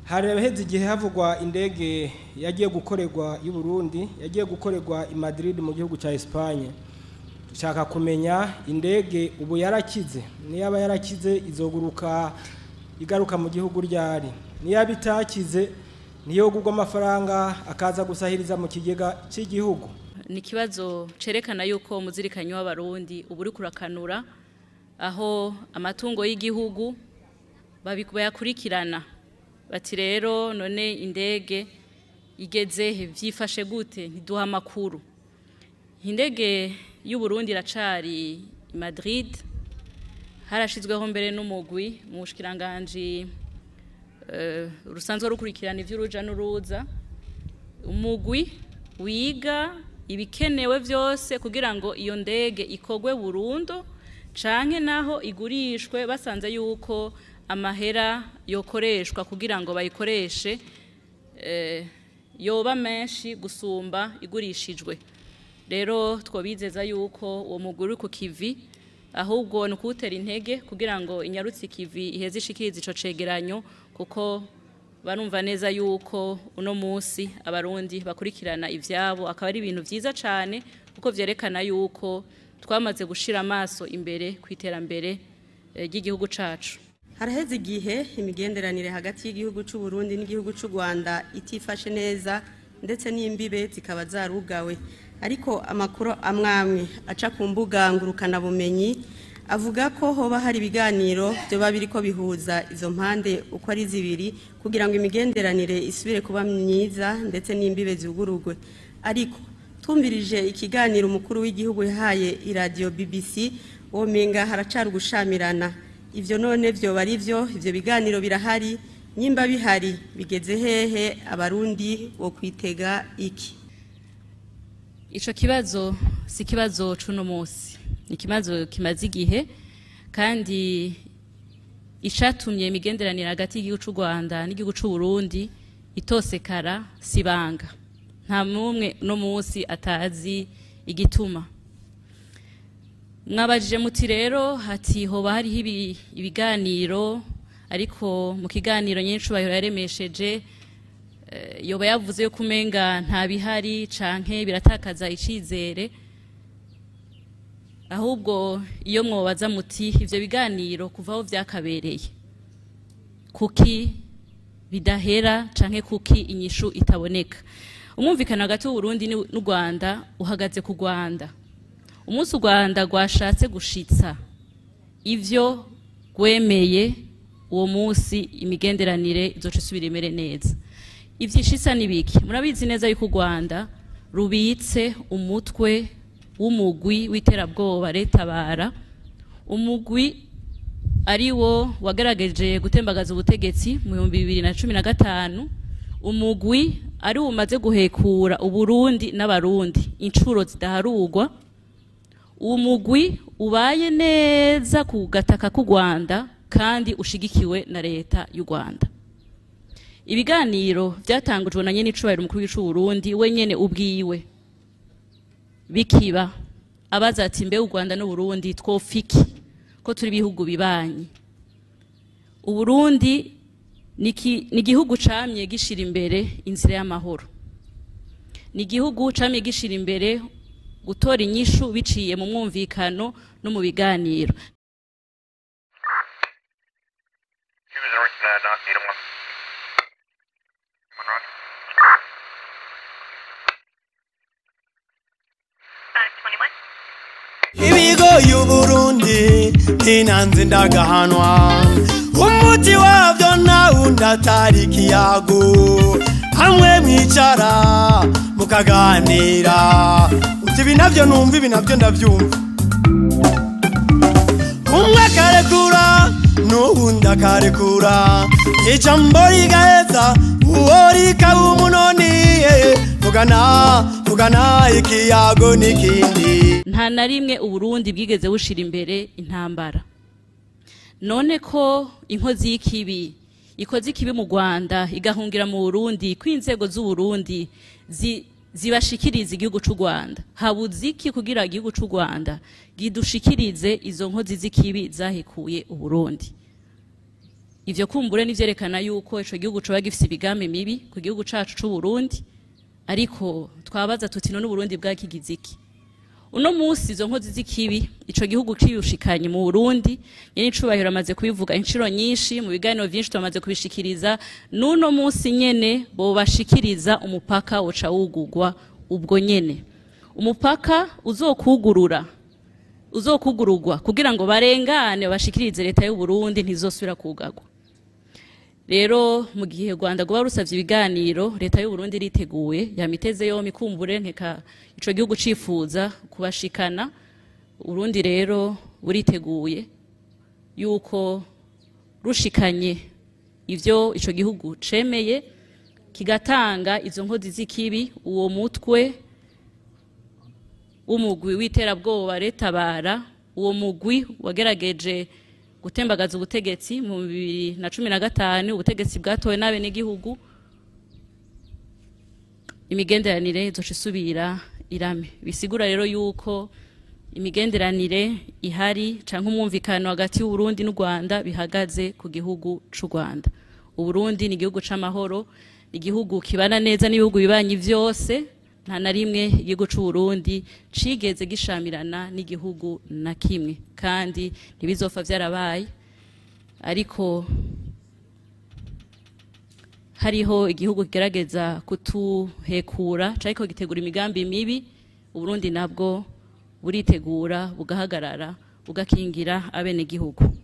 haraheze igihe havugwa indege yagiye gukorerwa y'u Burundi yagiye gukorerwa i Madrid mu gihugu ca Espagne. Shaka kumenya indege ubu yarakize, niyaba yarakize izoguruka igaruka mu gihugu ryari, niyaba itakize niyo gugwa amafaranga akaza gusahiriza mu kigega cy'igihugu. Ni kibazo cerekana yuko muzirikanyo w'abarundi uburi kurakanura aho amatungo y'igihugu bayakurikirana bati rero none indege igeze vyifashe gute ntiduha makuru. Indege y'u Burundi iracari i Madrid, harashizweho mbere n'umugwi mu bushikiranganje rusanzwe rukurikirana ivy'uruja n'uruza, umugwi wiga ibikenewe vyose kugira ngo iyo ndege ikogwe burundu canke naho igurishwe basanze yuko amahera yokoreshwa kugira ngo bayikoreshe yoba menshi gusumba igurishijwe. Rero twobizeza yuko uwo muguri ku kivi ahubwo nukutera intege kugira ngo inyarutsi kivi iheze ishikiriza ico cegeranyo, kuko barumva neza yuko uno munsi abarundi bakurikirana ivyabo akaba ari ibintu vyiza cane, kuko vyerekana yuko twamaze gushira amaso imbere kwiterambere ry'igihugu cacu. Haraheze igihe imigenderanire hagati y'igihugu c'u Burundi n'igihugu c'u Rwanda itifashe neza ndetse n'imbibe zikaba zarugawe, ariko amakuru amwamwe aca ku mbuga ngurukana bumenyi avuga ko hoba hari ibiganiro byo babiriko bihuza izo mpande uko ari zibiri kugira ngo imigenderanire isubire kuba myiza ndetse n'imbibe zugurugwe. Ariko twumvirije ikiganiro umukuru w'igihugu yahaye iradio BBC womenga haracari gushamirana. Ivyo none vyo bari ivyo biganiro birahari, nyimba bihari bigeze hehe, abarundi bo kwitega iki? Ico kibazo si kibazo cuno munsi, ni kibazo kimaze igihe, kandi icatumye imigenderanire hagati y'igihugu c'u Rwanda n'igihugu c'u Burundi itosekara sibanga. Nta mumwe no munsi atazi igituma. Mwabajije muti rero hati hoba hariho ibiganiro, ariko mu kiganiro nyinshi yaremesheje yoba yavuze yo kumenga nta bihari canke biratakaza icizere. Ahubwo iyo mwobaza muti ivyo biganiro kuvaho vyakabereye kuki bidahera canke kuki inyishu itaboneka. Umumvikana hagati y'u Burundi n'u Rwanda uhagaze ku Rwanda. Umunsi u Rwanda rwashatse gushitsa ivyo gwemeye, uwo munsi imigenderanire izoca isubira imere neza. Ivyishitsa nibiki? Murabizi neza yuko u Rwanda rubitse umutwe w'umugwi w'iterabwoba Retabara, umugwi ari wo wagerageje gutembagaza ubutegetsi mu 2015, umugwi ari umaze guhekura uburundi n'abarundi incuro zidaharugwa, umugwi ubaye neza ku gataka ku Rwanda kandi ushigikiwe na leta y'u Rwanda. Ibiganiro byatangujwe na nyene icubahiro umukuru w'u Burundi wenyene ubwiwe bikiba abaza ati mbe u Rwanda n'u Burundi twofiki ko turi bihugu bibanyi. U Burundi ni igihugu camye gishira imbere inzira y'amahoro, ni igihugu camye gishira imbere gutora inyishu biciye mu mwumvikano no mu biganiro. Ibigo y'u Burundi inanze ndagahanwa, umuti wavyo nawundi atari ikiyago, hamwe mwicara mukaganira uti ibi navyo numva ibi navyo ndavyumva, umwe akarekura n'uwundi akarekura, ijambo rigaheza uwo rikaba umunoni, mugana ikiyago n'ikindi. Nta na rimwe u Burundi bwigeze bushira imbere intambara. None ko inkozi y'ikibi ikoze ikibi mu Rwanda igahungira mu Burundi, kw'inzego z'u Burundi zibashikiriza igihugu c'u Rwanda, habuze iki kugira igihugu c'u Rwanda gidushikirize izo nkozi z'ikibi zahekuye u Burundi? ivyo kumbure nivyerekana yuko ico gihugu coba gifise ibigambi mibi ku gihugu cacu c'u Burundi, ariko twabaza tuti none Burundi bwakigize iki? Uno musi izo nkozi z'ikibi ico gihugu ciyushikanye mu Burundi, nyene icubahiro amaze kubivuga inshiro nyinshi mu biganiro vyinshi twamaze kubishikiriza, nuno musi nyene bo bashikiriza umupaka woca wugurwa ubwo nyene. Umupaka uzokugururwa kugira ngo barengane bashikirize leta y'u Burundi ntizosubira kugarwa. Rero mu gihe Rwanda guba rusavye ibiganiro, leta y'u Burundi iriteguye yamiteze yo mikumbure nkeka ico gihugu cifuza kubashikana. Urundi rero buriteguye yuko rushikanye ivyo ico gihugu cemeye kigatanga izo nkozi z'ikibi, uwo mutwe umugwi w'iterabwoba Retabara, uwo mugwi wagerageje gutembagaza ubutegetsi mu 2015, ubutegetsi bwatowe n'abenegihugu, imigenderanire izoca isubira irame. Bisigura rero yuko imigenderanire ihari canke umwumvikano hagati y'u Burundi n'u Rwanda bihagaze ku gihugu c'u Rwanda. U Burundi ni igihugu c'amahoro, igihugu kibana neza n'ibihugu bibanyi vyose, nta na rimwe igihugu c'u Burundi cigeze gishamirana n'igihugu na kimwe, kandi ntibizopfa vyarabaye. Ariko hariho igihugu kigerageza kutuhekura cariko gitegura imigambi mibi, u Burundi nabwo buritegura bugahagarara bugakingira abenegihugu.